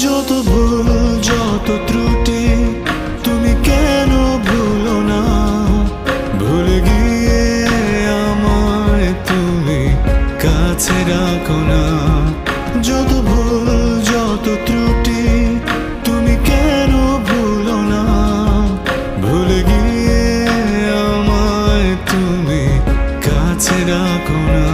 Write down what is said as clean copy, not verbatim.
যত ভুল যত ত্রুটি তুমি কেন ভুলো না, ভুলে গিয়ে আমায় তুমি কাছে রাখো না। যত ভুল যত ত্রুটি তুমি কেন ভুলো না, ভুলে গিয়ে আমায় তুমি কাছে রাখো না।